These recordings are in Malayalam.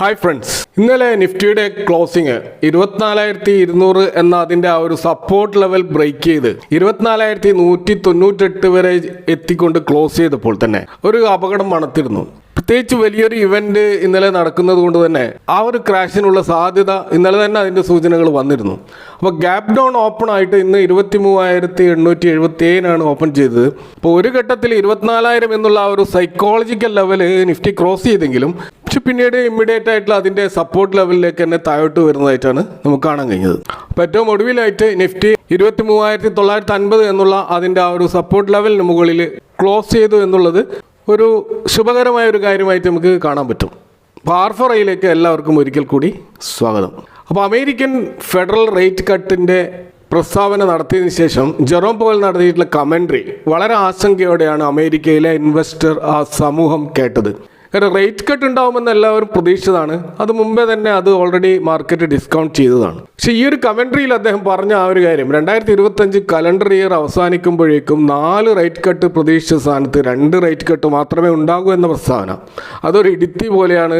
ഹായ് ഫ്രണ്ട്സ്, ഇന്നലെ നിഫ്റ്റിയുടെ ക്ലോസിംഗ് 24,200 എന്ന അതിൻ്റെ ആ ഒരു സപ്പോർട്ട് ലെവൽ ബ്രേക്ക് ചെയ്ത് 24,198 വരെ എത്തിക്കൊണ്ട് ക്ലോസ് ചെയ്തപ്പോൾ തന്നെ ഒരു അപകടം മണത്തിരുന്നു. പ്രത്യേകിച്ച് വലിയൊരു ഇവന്റ് ഇന്നലെ നടക്കുന്നത് കൊണ്ട് തന്നെ ആ ഒരു ക്രാഷിനുള്ള സാധ്യത ഇന്നലെ തന്നെ അതിൻ്റെ സൂചനകൾ വന്നിരുന്നു. അപ്പോൾ ഗ്യാപ് ഡൗൺ ഓപ്പൺ ആയിട്ട് ഇന്ന് 23,877 ഓപ്പൺ ചെയ്തത്. അപ്പോൾ ഒരു ഘട്ടത്തിൽ 24,000 എന്നുള്ള ആ ഒരു സൈക്കോളജിക്കൽ ലെവൽ നിഫ്റ്റി ക്രോസ് ചെയ്തെങ്കിലും പക്ഷെ പിന്നീട് ഇമ്മീഡിയറ്റ് ആയിട്ടുള്ള അതിൻ്റെ സപ്പോർട്ട് ലെവലിലേക്ക് തന്നെ താഴോട്ട് വരുന്നതായിട്ടാണ് നമുക്ക് കാണാൻ കഴിഞ്ഞത്. അപ്പോൾ ഏറ്റവും ഒടുവിലായിട്ട് നിഫ്റ്റി 23,950 എന്നുള്ള അതിൻ്റെ ആ ഒരു സപ്പോർട്ട് ലെവലിന് മുകളിൽ ക്ലോസ് ചെയ്തു എന്നുള്ളത് ഒരു ശുഭകരമായ ഒരു കാര്യമായിട്ട് നമുക്ക് കാണാൻ പറ്റും. അപ്പോൾ R4Iലേക്ക് എല്ലാവർക്കും ഒരിക്കൽ കൂടി സ്വാഗതം. അപ്പോൾ അമേരിക്കൻ ഫെഡറൽ റേറ്റ് കട്ടിൻ്റെ പ്രസ്താവന നടത്തിയതിനു ശേഷം ജെറോം പവൽ നടത്തിയിട്ടുള്ള കമൻട്രി വളരെ ആശങ്കയോടെയാണ് അമേരിക്കയിലെ ഇൻവെസ്റ്റർ ആ സമൂഹം കേട്ടത്. കാരണം റേറ്റ് കട്ട് ഉണ്ടാവുമെന്ന് എല്ലാവരും പ്രതീക്ഷിച്ചതാണ്. അത് മുമ്പേ തന്നെ അത് ഓൾറെഡി മാർക്കറ്റ് ഡിസ്കൗണ്ട് ചെയ്തതാണ്. പക്ഷേ ഈ ഒരു കമൻട്രിയിൽ അദ്ദേഹം പറഞ്ഞ ആ ഒരു കാര്യം 2025 കലണ്ടർ ഇയർ അവസാനിക്കുമ്പോഴേക്കും 4 റേറ്റ് കട്ട് പ്രതീക്ഷിച്ച സ്ഥാനത്ത് 2 റേറ്റ് കട്ട് മാത്രമേ ഉണ്ടാകൂ എന്ന പ്രസ്താവന അതൊരു ഇടുത്തി പോലെയാണ്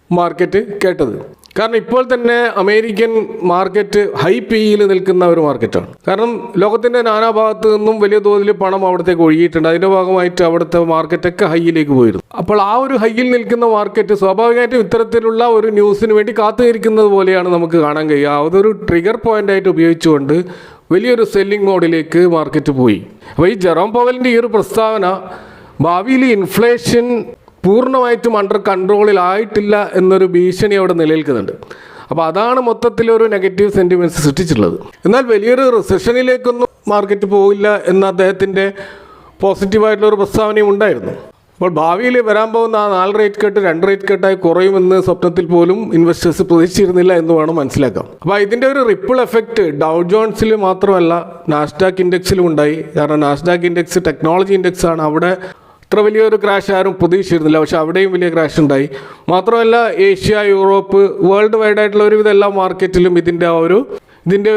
മാർക്കറ്റ് കേട്ടത്. കാരണം ഇപ്പോൾ തന്നെ അമേരിക്കൻ മാർക്കറ്റ് ഹൈ പിയിൽ നിൽക്കുന്ന ഒരു മാർക്കറ്റാണ്. കാരണം ലോകത്തിൻ്റെ നാനാഭാഗത്തു നിന്നും വലിയ തോതിൽ പണം അവിടത്തേക്ക് ഒഴുകിയിട്ടുണ്ട്. അതിൻ്റെ ഭാഗമായിട്ട് അവിടുത്തെ മാർക്കറ്റൊക്കെ ഹൈയിലേക്ക് പോയിരുന്നു. അപ്പോൾ ആ ഒരു ഹൈയിൽ നിൽക്കുന്ന മാർക്കറ്റ് സ്വാഭാവികമായിട്ടും ഇത്തരത്തിലുള്ള ഒരു ന്യൂസിന് വേണ്ടി കാത്തുനിൽക്കുന്നത് പോലെയാണ് നമുക്ക് കാണാൻ കഴിയുക. അതൊരു ട്രിഗർ പോയിൻ്റായിട്ട് ഉപയോഗിച്ചുകൊണ്ട് വലിയൊരു സെല്ലിംഗ് മോഡിലേക്ക് മാർക്കറ്റ് പോയി. അപ്പോൾ ഈ ജെറോം പവലിൻ്റെ ഈ ഒരു പ്രസ്താവന ഭാവിയിൽ ഇൻഫ്ലേഷൻ പൂർണ്ണമായിട്ടും അണ്ടർ കൺട്രോളിലായിട്ടില്ല എന്നൊരു ഭീഷണി അവിടെ നിലനിൽക്കുന്നുണ്ട്. അപ്പോൾ അതാണ് മൊത്തത്തിലൊരു നെഗറ്റീവ് സെൻറ്റിമെൻറ്റ്സ് സൃഷ്ടിച്ചിട്ടുള്ളത്. എന്നാൽ വലിയൊരു റിസഷനിലേക്കൊന്നും മാർക്കറ്റ് പോകില്ല എന്ന അദ്ദേഹത്തിൻ്റെ പോസിറ്റീവായിട്ടുള്ളൊരു പ്രസ്താവനയും ഉണ്ടായിരുന്നു. അപ്പോൾ ഭാവിയിൽ വരാൻ പോകുന്ന ആ 4 റേറ്റ് കട്ട് 2 റേറ്റ് കട്ടായി കുറയുമെന്ന് സ്വപ്നത്തിൽ പോലും ഇൻവെസ്റ്റേഴ്സ് പ്രതീക്ഷിച്ചിരുന്നില്ല എന്ന് വേണം മനസ്സിലാക്കാം. അപ്പോൾ ഇതിൻ്റെ ഒരു റിപ്പിൾ എഫക്റ്റ് ഡൗ ജോൺസിൽ മാത്രമല്ല നാസ്ഡാക്ക് ഇൻഡെക്സിലും ഉണ്ടായി. കാരണം നാസ്ഡാക്ക് ഇൻഡെക്സ് ടെക്നോളജി ഇൻഡെക്സ് ആണ്. അവിടെ അത്ര വലിയൊരു ക്രാഷ് ആരും പ്രതീക്ഷിച്ചിരുന്നില്ല, പക്ഷെ അവിടെയും വലിയ ക്രാഷ് ഉണ്ടായി. മാത്രമല്ല ഏഷ്യ, യൂറോപ്പ്, വേൾഡ് വൈഡ് ആയിട്ടുള്ള ഒരുവിധ എല്ലാ മാർക്കറ്റിലും ഇതിൻ്റെ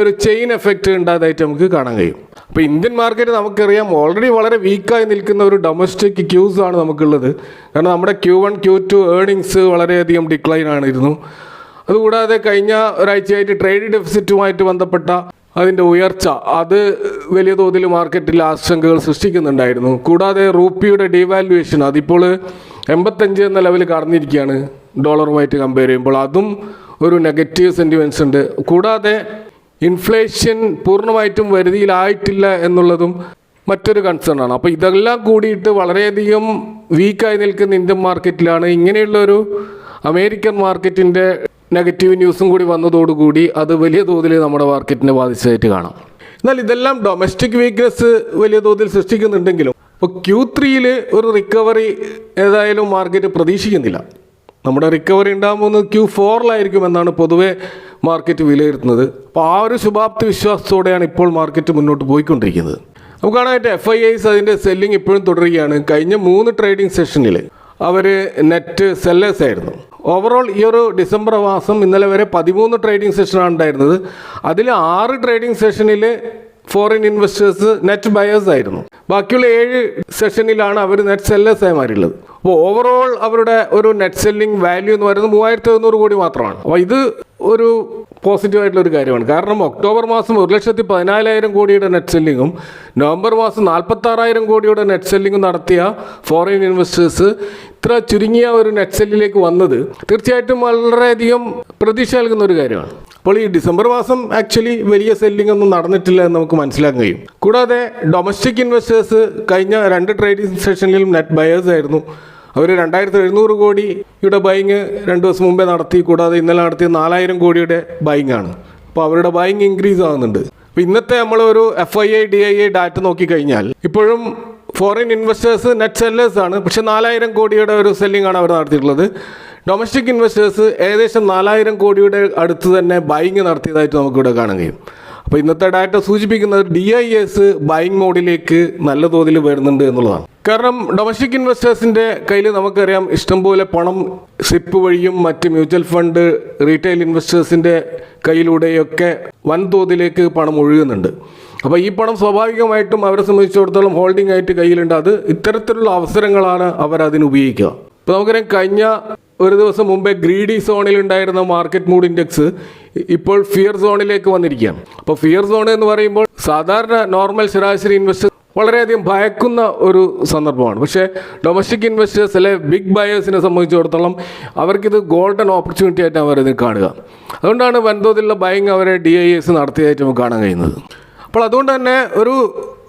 ഒരു ചെയിൻ എഫക്റ്റ് ഉണ്ടായതായിട്ട് നമുക്ക് കാണാൻ കഴിയും. അപ്പോൾ ഇന്ത്യൻ മാർക്കറ്റ് നമുക്കറിയാം ഓൾറെഡി വളരെ വീക്കായി നിൽക്കുന്ന ഒരു ഡൊമസ്റ്റിക് ക്യൂസ് ആണ് നമുക്കുള്ളത്. കാരണം നമ്മുടെ Q1, Q2 ഏർണിങ്സ് വളരെയധികം ഡിക്ലൈൻ ആണിരുന്നു. അതുകൂടാതെ കഴിഞ്ഞ ഒരാഴ്ചയായിട്ട് ട്രേഡ് ഡെഫിസിറ്റുമായിട്ട് ബന്ധപ്പെട്ട അതിൻ്റെ ഉയർച്ച അത് വലിയ തോതിൽ മാർക്കറ്റിൽ ആശങ്കകൾ സൃഷ്ടിക്കുന്നുണ്ടായിരുന്നു. കൂടാതെ റുപ്പിയുടെ ഡീവാലുവേഷൻ അതിപ്പോൾ 85 എന്ന ലെവൽ കടന്നിരിക്കുകയാണ് ഡോളറുമായിട്ട് കമ്പയർ ചെയ്യുമ്പോൾ. അതും ഒരു നെഗറ്റീവ് സെൻറ്റിമെൻറ്റ്സ് ഉണ്ട്. കൂടാതെ ഇൻഫ്ലേഷൻ പൂർണ്ണമായിട്ടും വരുതിയിലായിട്ടില്ല എന്നുള്ളതും മറ്റൊരു കൺസേൺ ആണ്. അപ്പോൾ ഇതെല്ലാം കൂടിയിട്ട് വളരെയധികം വീക്കായി നിൽക്കുന്ന ഇന്ത്യൻ മാർക്കറ്റിലാണ് ഇങ്ങനെയുള്ളൊരു അമേരിക്കൻ മാർക്കറ്റിൻ്റെ നെഗറ്റീവ് ന്യൂസും കൂടി വന്നതോടുകൂടി അത് വലിയ തോതിൽ നമ്മുടെ മാർക്കറ്റിനെ ബാധിച്ചതായിട്ട് കാണാം. എന്നാൽ ഇതെല്ലാം ഡൊമസ്റ്റിക് വീക്ക്നെസ് വലിയ തോതിൽ സൃഷ്ടിക്കുന്നുണ്ടെങ്കിലും ഇപ്പോൾ Q3 ഒരു റിക്കവറി ഏതായാലും മാർക്കറ്റ് പ്രതീക്ഷിക്കുന്നില്ല. നമ്മുടെ റിക്കവറി ഉണ്ടാകുമ്പോൾ Q4 എന്നാണ് പൊതുവെ മാർക്കറ്റ് വിലയിരുത്തുന്നത്. അപ്പോൾ ആ ഒരു ശുഭാപ്തി വിശ്വാസത്തോടെയാണ് ഇപ്പോൾ മാർക്കറ്റ് മുന്നോട്ട് പോയിക്കൊണ്ടിരിക്കുന്നത്. നമുക്ക് കാണാനായിട്ട് FIIs അതിൻ്റെ സെല്ലിംഗ് ഇപ്പോഴും തുടരുകയാണ്. കഴിഞ്ഞ 3 ട്രേഡിംഗ് സെഷനിൽ അവർ നെറ്റ് സെല്ലേഴ്സ് ആയിരുന്നു. ഓവറോൾ ഈ ഒരു ഡിസംബർ മാസം ഇന്നലെ വരെ 13 ട്രേഡിംഗ് സെഷനാണ് ഉണ്ടായിരുന്നത്. അതിൽ 6 ട്രേഡിംഗ് സെഷനിൽ ഫോറിൻ ഇൻവെസ്റ്റേഴ്സ് നെറ്റ് ബയേഴ്സ് ആയിരുന്നു. ബാക്കിയുള്ള 7 സെഷനിലാണ് അവർ നെറ്റ് സെല്ലേഴ്സായി മാറിയുള്ളത്. അപ്പോൾ ഓവറോൾ അവരുടെ ഒരു നെറ്റ് സെല്ലിംഗ് വാല്യൂ എന്ന് പറയുന്നത് 3,700 കോടി മാത്രമാണ്. അപ്പോൾ ഇത് ഒരു പോസിറ്റീവായിട്ടുള്ളൊരു കാര്യമാണ്. കാരണം ഒക്ടോബർ മാസം 1,14,000 കോടിയുടെ നെറ്റ് സെല്ലിങ്ങും നവംബർ മാസം 46,000 കോടിയുടെ നെറ്റ് സെല്ലിങ്ങും നടത്തിയ ഫോറിൻ ഇൻവെസ്റ്റേഴ്സ് ഇത്ര ചുരുങ്ങിയ ഒരു നെറ്റ് സെല്ലിലേക്ക് വന്നത് തീർച്ചയായിട്ടും വളരെയധികം പ്രതീക്ഷ നൽകുന്ന ഒരു കാര്യമാണ്. അപ്പോൾ ഈ ഡിസംബർ മാസം ആക്ച്വലി വലിയ സെല്ലിംഗ് ഒന്നും നടന്നിട്ടില്ല എന്ന് നമുക്ക് മനസ്സിലാക്കാൻ കഴിയും. കൂടാതെ ഡൊമസ്റ്റിക് ഇൻവെസ്റ്റേഴ്സ് കഴിഞ്ഞ 2 ട്രേഡിംഗ് സെഷനിലും നെറ്റ് ബയേഴ്സ് ആയിരുന്നു. അവർ 2,700 കോടിയുടെ ബൈങ് 2 ദിവസം മുമ്പേ നടത്തി. കൂടാതെ ഇന്നലെ നടത്തിയ 4,000 കോടിയുടെ ബൈങ് ആണ്. അപ്പോൾ അവരുടെ ബൈങ് ഇൻക്രീസ് ആകുന്നുണ്ട്. അപ്പോൾ ഇന്നത്തെ നമ്മളൊരു FII DII ഡാറ്റ നോക്കിക്കഴിഞ്ഞാൽ ഇപ്പോഴും ഫോറിൻ ഇൻവെസ്റ്റേഴ്സ് നെറ്റ് സെല്ലേഴ്സ് ആണ്. പക്ഷേ 4,000 കോടിയുടെ ഒരു സെല്ലിംഗ് ആണ് അവർ നടത്തിയിട്ടുള്ളത്. ഡൊമസ്റ്റിക് ഇൻവെസ്റ്റേഴ്സ് ഏകദേശം 4,000 കോടിയുടെ അടുത്ത് തന്നെ ബൈങ് നടത്തിയതായിട്ട് നമുക്കിവിടെ കാണാൻ കഴിയും. അപ്പോൾ ഇന്നത്തെ ഡാറ്റ സൂചിപ്പിക്കുന്നത് DIS ബൈങ് മോഡിലേക്ക് നല്ല തോതിൽ വരുന്നുണ്ട് എന്നുള്ളതാണ്. കാരണം ഡൊമസ്റ്റിക് ഇൻവെസ്റ്റേഴ്സിൻ്റെ കയ്യിൽ നമുക്കറിയാം ഇഷ്ടംപോലെ പണം സിപ്പ് വഴിയും മറ്റ് മ്യൂച്വൽ ഫണ്ട് റീറ്റെയിൽ ഇൻവെസ്റ്റേഴ്സിൻ്റെ കയ്യിലൂടെയൊക്കെ വൻതോതിലേക്ക് പണം ഒഴുകുന്നുണ്ട്. അപ്പോൾ ഈ പണം സ്വാഭാവികമായിട്ടും അവരെ സംബന്ധിച്ചിടത്തോളം ഹോൾഡിംഗ് ആയിട്ട് കയ്യിലുണ്ട്. അത് ഇത്തരത്തിലുള്ള അവസരങ്ങളാണ് അവരതിന് ഉപയോഗിക്കുക. ഇപ്പോൾ നമുക്കറിയാം കഴിഞ്ഞ ഒരു ദിവസം മുമ്പേ ഗ്രീഡി സോണിൽ ഉണ്ടായിരുന്ന മാർക്കറ്റ് മൂഡ് ഇൻഡെക്സ് ഇപ്പോൾ ഫിയർ സോണിലേക്ക് വന്നിരിക്കുകയാണ്. അപ്പോൾ ഫിയർ സോൺ എന്ന് പറയുമ്പോൾ സാധാരണ നോർമൽ ശരാശരി ഇൻവെസ്റ്റർ വളരെയധികം ഭയക്കുന്ന ഒരു സന്ദർഭമാണ്. പക്ഷേ ഡൊമസ്റ്റിക് ഇൻവെസ്റ്റേഴ്സ് അല്ലെ ബിഗ് ബയേഴ്സിനെ സംബന്ധിച്ചിടത്തോളം അവർക്കിത് ഗോൾഡൻ ഓപ്പർച്യൂണിറ്റി ആയിട്ട് അവരത് കാണുക. അതുകൊണ്ടാണ് വൻതോതിലുള്ള ബൈങ് അവരെ DIS നടത്തിയതായിട്ട് നമുക്ക് കാണാൻ കഴിയുന്നത്. അപ്പോൾ അതുകൊണ്ട് തന്നെ ഒരു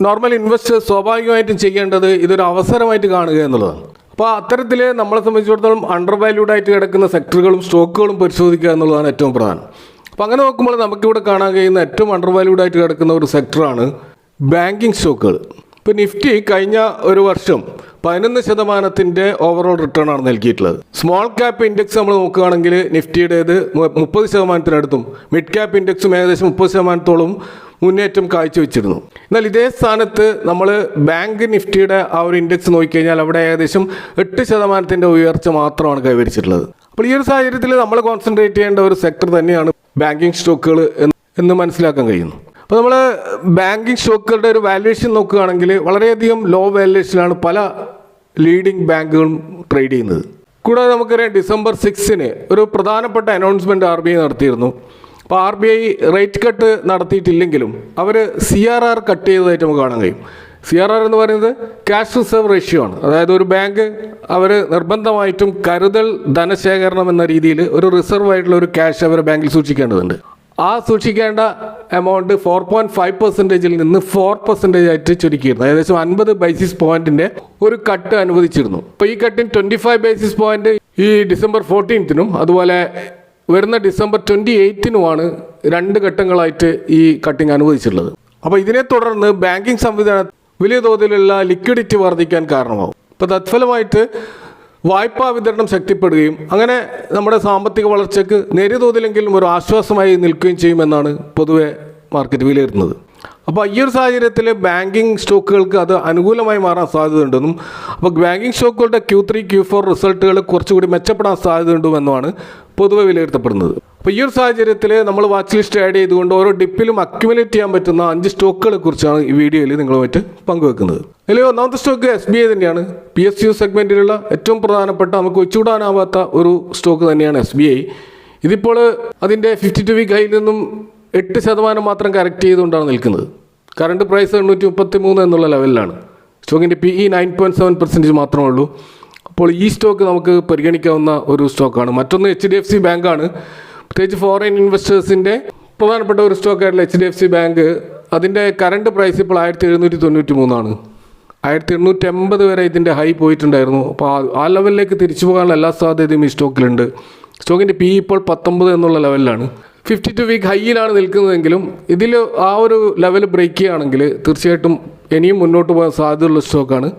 നോർമൽ ഇൻവെസ്റ്റർ സ്വാഭാവികമായിട്ടും ചെയ്യേണ്ടത് ഇതൊരു അവസരമായിട്ട് കാണുക എന്നുള്ളതാണ്. അപ്പോൾ അത്തരത്തിൽ നമ്മളെ സംബന്ധിച്ചിടത്തോളം അണ്ടർ വാല്യൂഡ് ആയിട്ട് കിടക്കുന്ന സെക്ടറുകളും സ്റ്റോക്കുകളും പരിശോധിക്കുക എന്നുള്ളതാണ് ഏറ്റവും പ്രധാനം. അപ്പോൾ അങ്ങനെ നോക്കുമ്പോൾ നമുക്കിവിടെ കാണാൻ കഴിയുന്ന ഏറ്റവും അണ്ടർ വാല്യൂഡ് ആയിട്ട് കിടക്കുന്ന ഒരു സെക്ടറാണ് ബാങ്കിങ് സ്റ്റോക്കുകൾ. ഇപ്പോൾ നിഫ്റ്റി കഴിഞ്ഞ ഒരു വർഷം 11% ഓവറോൾ റിട്ടേൺ ആണ് നൽകിയിട്ടുള്ളത്. സ്മോൾ ക്യാപ്പ് ഇൻഡെക്സ് നമ്മൾ നോക്കുകയാണെങ്കിൽ നിഫ്റ്റിയുടേത് 30%-അടുത്തും മിഡ് ക്യാപ്പ് ഇൻഡെക്സും ഏകദേശം 30%-ഓളം മുന്നേറ്റം കാഴ്ചവെച്ചിരുന്നു. എന്നാൽ ഇതേ സ്ഥാനത്ത് നമ്മൾ ബാങ്ക് നിഫ്റ്റിയുടെ ആ ഒരു ഇൻഡെക്സ് നോക്കിക്കഴിഞ്ഞാൽ അവിടെ ഏകദേശം 8% ഉയർച്ച മാത്രമാണ് കൈവരിച്ചിട്ടുള്ളത്. അപ്പോൾ ഈ ഒരു സാഹചര്യത്തിൽ നമ്മൾ കോൺസെൻട്രേറ്റ് ചെയ്യേണ്ട ഒരു സെക്ടർ തന്നെയാണ് ബാങ്കിങ് സ്റ്റോക്കുകൾ എന്ന് മനസ്സിലാക്കാൻ കഴിയുന്നു. അപ്പോൾ നമ്മൾ ബാങ്കിങ് സ്റ്റോക്കുകളുടെ ഒരു വാല്യുവേഷൻ നോക്കുകയാണെങ്കിൽ വളരെയധികം ലോ വാല്യുവേഷനിലാണ് പല ലീഡിംഗ് ബാങ്കുകളും ട്രേഡ് ചെയ്യുന്നത്. കൂടാതെ നമുക്കറിയാം December 6 ഒരു പ്രധാനപ്പെട്ട അനൗൺസ്മെൻറ്റ് RBI നടത്തിയിരുന്നു. അപ്പോൾ RBI റേറ്റ് കട്ട് നടത്തിയിട്ടില്ലെങ്കിലും അവർ CRR കട്ട് ചെയ്തതായിട്ട് നമുക്ക് കാണാൻ കഴിയും. CRR എന്ന് പറയുന്നത് ക്യാഷ് റിസർവ് റേഷ്യോ ആണ്. അതായത് ഒരു ബാങ്ക് അവർ നിർബന്ധമായിട്ടും കരുതൽ ധനശേഖരണം എന്ന രീതിയിൽ ഒരു റിസർവ് ആയിട്ടുള്ള ഒരു ക്യാഷ് അവർ ബാങ്കിൽ സൂക്ഷിക്കേണ്ടതുണ്ട്. ആ സൂക്ഷിക്കേണ്ട എമൗണ്ട് 4.5%-ൽ നിന്ന് 4% ആയിട്ട് ചുരുക്കിയിരുന്നു. ഏകദേശം 50 ബേസിസ് പോയിന്റിന്റെ ഒരു കട്ട് അനുവദിച്ചിരുന്നു. അപ്പോൾ ഈ കട്ടിന് 25 ബേസിസ് പോയിന്റ് ഈ December 14 അതുപോലെ വരുന്ന December 28 2 ഘട്ടങ്ങളായിട്ട് ഈ കട്ടിങ് അനുവദിച്ചിട്ടുള്ളത്. അപ്പോൾ ഇതിനെ തുടർന്ന് ബാങ്കിങ് സംവിധാനം വലിയ തോതിലുള്ള ലിക്വിഡിറ്റി വർദ്ധിക്കാൻ കാരണമാകും. ഇപ്പോൾ തത്ഫലമായിട്ട് വായ്പാ വിതരണം ശക്തിപ്പെടുകയും അങ്ങനെ നമ്മുടെ സാമ്പത്തിക വളർച്ചയ്ക്ക് നേരിയ തോതിലെങ്കിലും ഒരു ആശ്വാസമായി നിൽക്കുകയും ചെയ്യുമെന്നാണ് പൊതുവെ മാർക്കറ്റ് വിലയിരുത്തുന്നത്. അപ്പോൾ ഈ ഒരു സാഹചര്യത്തിൽ ബാങ്കിങ് സ്റ്റോക്കുകൾക്ക് അത് അനുകൂലമായി മാറാൻ സാധ്യതയുണ്ടെന്നും അപ്പോൾ ബാങ്കിങ് സ്റ്റോക്കുകളുടെ Q3, Q4 റിസൾട്ടുകൾ കുറച്ചുകൂടി മെച്ചപ്പെടാൻ സാധ്യതയുണ്ടെന്നുമാണ് പൊതുവെ വിലയിരുത്തപ്പെടുന്നത്. അപ്പോൾ ഈ ഒരു സാഹചര്യത്തിൽ നമ്മൾ വാച്ച് ലിസ്റ്റ് ആഡ് ചെയ്തുകൊണ്ട് ഓരോ ഡിപ്പിലും അക്യുമുലേറ്റ് ചെയ്യാൻ പറ്റുന്ന 5 സ്റ്റോക്കുകളെ കുറിച്ചാണ് ഈ വീഡിയോയിൽ നിങ്ങളുമായിട്ട് പങ്കുവെക്കുന്നത്. അതിൽ ഒന്നാമത്തെ സ്റ്റോക്ക് SBI തന്നെയാണ്. PSU സെഗ്മെൻറ്റിലുള്ള ഏറ്റവും പ്രധാനപ്പെട്ട നമുക്ക് ഒഴിച്ചുകൂടാനാവാത്ത ഒരു സ്റ്റോക്ക് തന്നെയാണ് SBI. ഇതിപ്പോൾ അതിൻ്റെ 52 വീക്ക് ഹൈയിൽ നിന്നും 8% മാത്രം കറക്റ്റ് ചെയ്തുകൊണ്ടാണ് നിൽക്കുന്നത്. കറണ്ട് പ്രൈസ് 833 എന്നുള്ള ലെവലിലാണ്. സ്റ്റോക്കിൻ്റെ PE 9.7% മാത്രമേ ഉള്ളൂ. അപ്പോൾ ഈ സ്റ്റോക്ക് നമുക്ക് പരിഗണിക്കാവുന്ന ഒരു സ്റ്റോക്കാണ്. മറ്റൊന്ന് HDFC ബാങ്കാണ്. പ്രത്യേകിച്ച് ഫോറിൻ ഇൻവെസ്റ്റേഴ്സിൻ്റെ പ്രധാനപ്പെട്ട ഒരു സ്റ്റോക്കായിട്ടുള്ള HDFC ബാങ്ക് അതിൻ്റെ കറണ്ട് പ്രൈസ് ഇപ്പോൾ 1793 1880 വരെ ഇതിൻ്റെ ഹൈ പോയിട്ടുണ്ടായിരുന്നു. അപ്പോൾ ആ ലെവലിലേക്ക് തിരിച്ചു പോകാനുള്ള എല്ലാ സാധ്യതയും ഈ സ്റ്റോക്കിലുണ്ട്. സ്റ്റോക്കിൻ്റെ PE ഇപ്പോൾ 19 എന്നുള്ള ലെവലിലാണ്. 52 വീക്ക് ഹൈയിലാണ് നിൽക്കുന്നതെങ്കിലും ഇതിൽ ആ ഒരു ലെവൽ ബ്രേക്ക് ചെയ്യുകയാണെങ്കിൽ തീർച്ചയായിട്ടും ഇനിയും മുന്നോട്ട് പോകാൻ സാധ്യതയുള്ള സ്റ്റോക്കാണ്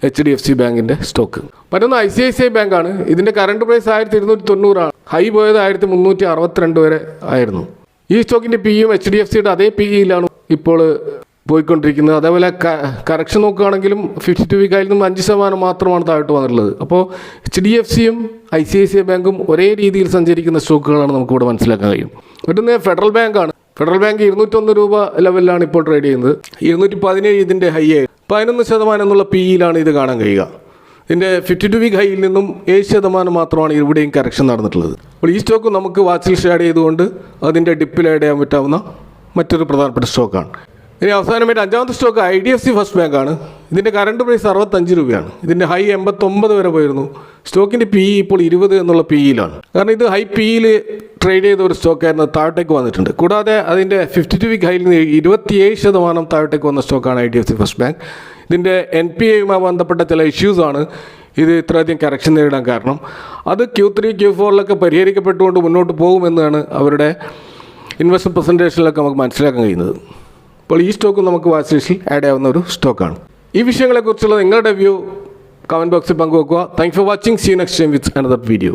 HDFC ബാങ്കിൻ്റെ സ്റ്റോക്ക്. മറ്റൊന്ന് ICICI ബാങ്കാണ്. ഇതിൻ്റെ കറണ്ട് പ്രൈസ് 1290 ഹൈ പോയത് 1362 വരെ ആയിരുന്നു. ഈ സ്റ്റോക്കിൻ്റെ PEയും HDFCയുടെ അതേ PEയിലാണ് ഇപ്പോൾ പോയിക്കൊണ്ടിരിക്കുന്നത്. അതേപോലെ കറക്ഷൻ നോക്കുകയാണെങ്കിലും 52 വീക്ക് ഹൈയിൽ നിന്നും 5% മാത്രമാണ് താഴോട്ട് വന്നിട്ടുള്ളത്. അപ്പോൾ HDFCയും ICICI ബാങ്കും ഒരേ രീതിയിൽ സഞ്ചരിക്കുന്ന സ്റ്റോക്കുകളാണ് നമുക്കിവിടെ മനസ്സിലാക്കാൻ കഴിയും. മറ്റൊന്ന് ഫെഡറൽ ബാങ്കാണ്. ഫെഡറൽ ബാങ്ക് 201 രൂപ ലെവലിലാണ് ഇപ്പോൾ ട്രേഡ് ചെയ്യുന്നത്. 217 ഇതിൻ്റെ ഹൈ 11% എന്നുള്ള PEയിലാണ് ഇത് കാണാൻ കഴിയുക. ഇതിൻ്റെ 52 വീക്ക് ഹൈയിൽ നിന്നും 7% മാത്രമാണ് ഇവിടെയും കറക്ഷൻ നടന്നിട്ടുള്ളത്. അപ്പോൾ ഈ സ്റ്റോക്ക് നമുക്ക് വാച്ച് ലിസ്റ്റ് ആഡ് ചെയ്തുകൊണ്ട് അതിൻ്റെ ഡിപ്പിൽ ആഡ് ചെയ്യാൻ പറ്റാവുന്ന മറ്റൊരു പ്രധാനപ്പെട്ട സ്റ്റോക്കാണ്. ഇനി അവസാനമായിട്ട് 5ാമത്തെ സ്റ്റോക്ക് IDFC ഫസ്റ്റ് ബാങ്കാണ്. ഇതിൻ്റെ കറണ്ട് പ്രൈസ് 65 രൂപയാണ്. ഇതിൻ്റെ ഹൈ 89 വരെ പോയിരുന്നു. സ്റ്റോക്കിൻ്റെ PE ഇപ്പോൾ 20 എന്നുള്ള PEയിലാണ്. കാരണം ഇത് ഹൈ PEയിൽ ട്രേഡ് ചെയ്ത ഒരു സ്റ്റോക്കായിരുന്നു, താഴോട്ടേക്ക് വന്നിട്ടുണ്ട്. കൂടാതെ അതിൻ്റെ 52 വീക്ക് ഹൈയിൽ നിന്ന് 27% താഴോട്ടേക്ക് വന്ന സ്റ്റോക്കാണ് IDFC ഫസ്റ്റ് ബാങ്ക്. ഇതിൻ്റെ NPAയുമായി ബന്ധപ്പെട്ട ചില ഇഷ്യൂസാണ് ഇത് ഇത്രയധികം കറക്ഷൻ നേരിടാൻ കാരണം. അത് Q3, Q4 പരിഹരിക്കപ്പെട്ടുകൊണ്ട് മുന്നോട്ട് പോകുമെന്നാണ് അവരുടെ ഇൻവെസ്റ്റ്മെൻറ്റ് പ്രസൻറ്റേഷനിലൊക്കെ നമുക്ക് മനസ്സിലാക്കാൻ കഴിയുന്നത്. അപ്പോൾ ഈ സ്റ്റോക്ക് നമുക്ക് വാച്ച് ലിസ്റ്റിൽ ആഡ് ആവുന്ന ഒരു സ്റ്റോക്കാണ്. ഈ വിഷയങ്ങളെക്കുറിച്ചുള്ള നിങ്ങളുടെ വ്യൂ കമൻറ്റ് ബോക്സിൽ പങ്കുവെക്കുക. Thanks for watching. See you next time with another video.